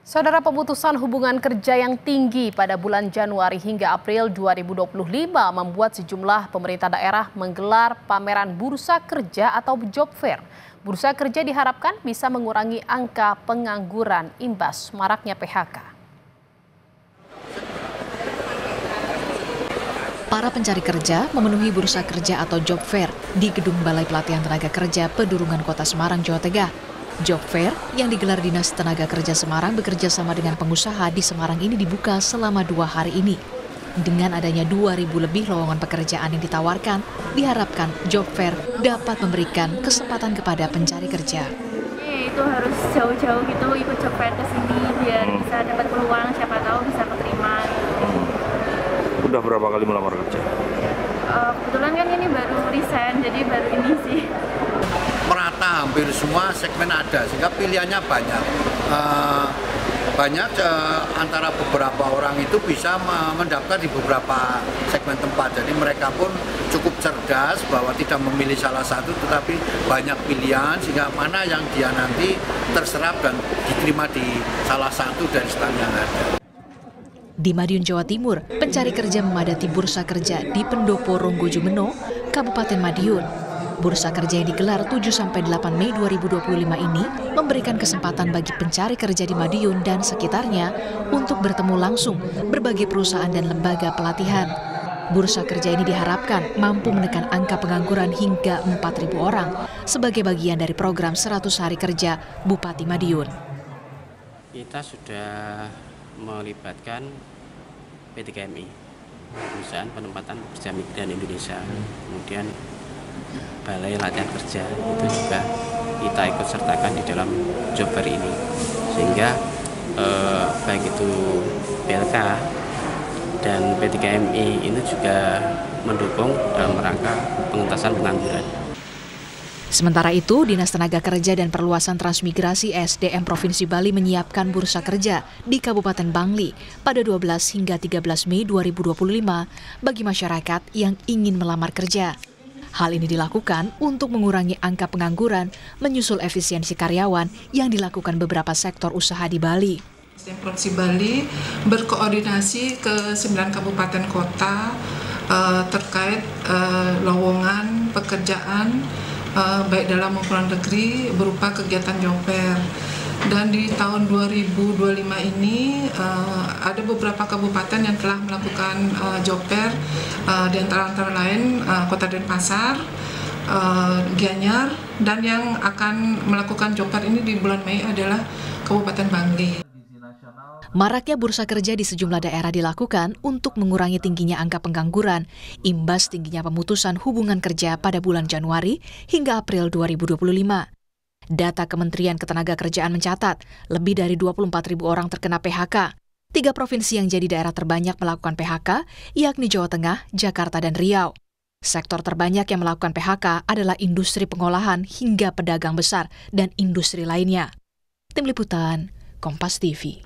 Saudara, pemutusan hubungan kerja yang tinggi pada bulan Januari hingga April 2025 membuat sejumlah pemerintah daerah menggelar pameran bursa kerja atau job fair. Bursa kerja diharapkan bisa mengurangi angka pengangguran imbas maraknya PHK. Para pencari kerja memenuhi bursa kerja atau job fair di Gedung Balai Pelatihan Tenaga Kerja Pedurungan Kota Semarang, Jawa Tengah. Job fair yang digelar Dinas Tenaga Kerja Semarang bekerja sama dengan pengusaha di Semarang ini dibuka selama 2 hari ini. Dengan adanya 2.000 lebih lowongan pekerjaan yang ditawarkan, diharapkan job fair dapat memberikan kesempatan kepada pencari kerja. Itu harus jauh-jauh gitu ikut job fair ke sini biar bisa dapat peluang, siapa tahu bisa keterima. Udah berapa kali melamar kerja? Kebetulan kan ini baru resign, jadi baru ini sih. Merata hampir semua segmen ada, sehingga pilihannya banyak. Antara beberapa orang itu bisa mendaftar di beberapa segmen tempat. Jadi mereka pun cukup cerdas bahwa tidak memilih salah satu, tetapi banyak pilihan sehingga mana yang dia nanti terserap dan diterima di salah satu dari stand yang ada. Di Madiun, Jawa Timur, pencari kerja memadati bursa kerja di Pendopo Ronggojumeno, Kabupaten Madiun. Bursa kerja yang digelar 7-8 Mei 2025 ini memberikan kesempatan bagi pencari kerja di Madiun dan sekitarnya untuk bertemu langsung berbagai perusahaan dan lembaga pelatihan. Bursa kerja ini diharapkan mampu menekan angka pengangguran hingga 4.000 orang sebagai bagian dari program 100 hari kerja Bupati Madiun. Kita sudah melibatkan PT-KMI, Perusahaan Penempatan Pekerja Migran Indonesia, kemudian Balai Latihan Kerja itu juga kita ikut sertakan di dalam job fair ini, sehingga baik itu BLK dan PT-KMI ini juga mendukung dalam rangka pengentasan pengangguran. Sementara itu, Dinas Tenaga Kerja dan Perluasan Transmigrasi SDM Provinsi Bali menyiapkan bursa kerja di Kabupaten Bangli pada 12 hingga 13 Mei 2025 bagi masyarakat yang ingin melamar kerja. Hal ini dilakukan untuk mengurangi angka pengangguran, menyusul efisiensi karyawan yang dilakukan beberapa sektor usaha di Bali. SDM Provinsi Bali berkoordinasi ke 9 kabupaten kota terkait lowongan pekerjaan baik dalam maupun luar negeri berupa kegiatan job fair. Dan di tahun 2025 ini ada beberapa kabupaten yang telah melakukan job fair, di antara lain Kota Denpasar, Gianyar, dan yang akan melakukan job fair ini di bulan Mei adalah Kabupaten Bangli. Maraknya bursa kerja di sejumlah daerah dilakukan untuk mengurangi tingginya angka pengangguran, imbas tingginya pemutusan hubungan kerja pada bulan Januari hingga April 2025. Data Kementerian Ketenagakerjaan mencatat, lebih dari 24.000 orang terkena PHK. 3 provinsi yang jadi daerah terbanyak melakukan PHK, yakni Jawa Tengah, Jakarta, dan Riau. Sektor terbanyak yang melakukan PHK adalah industri pengolahan hingga pedagang besar dan industri lainnya. Tim Liputan, Kompas TV.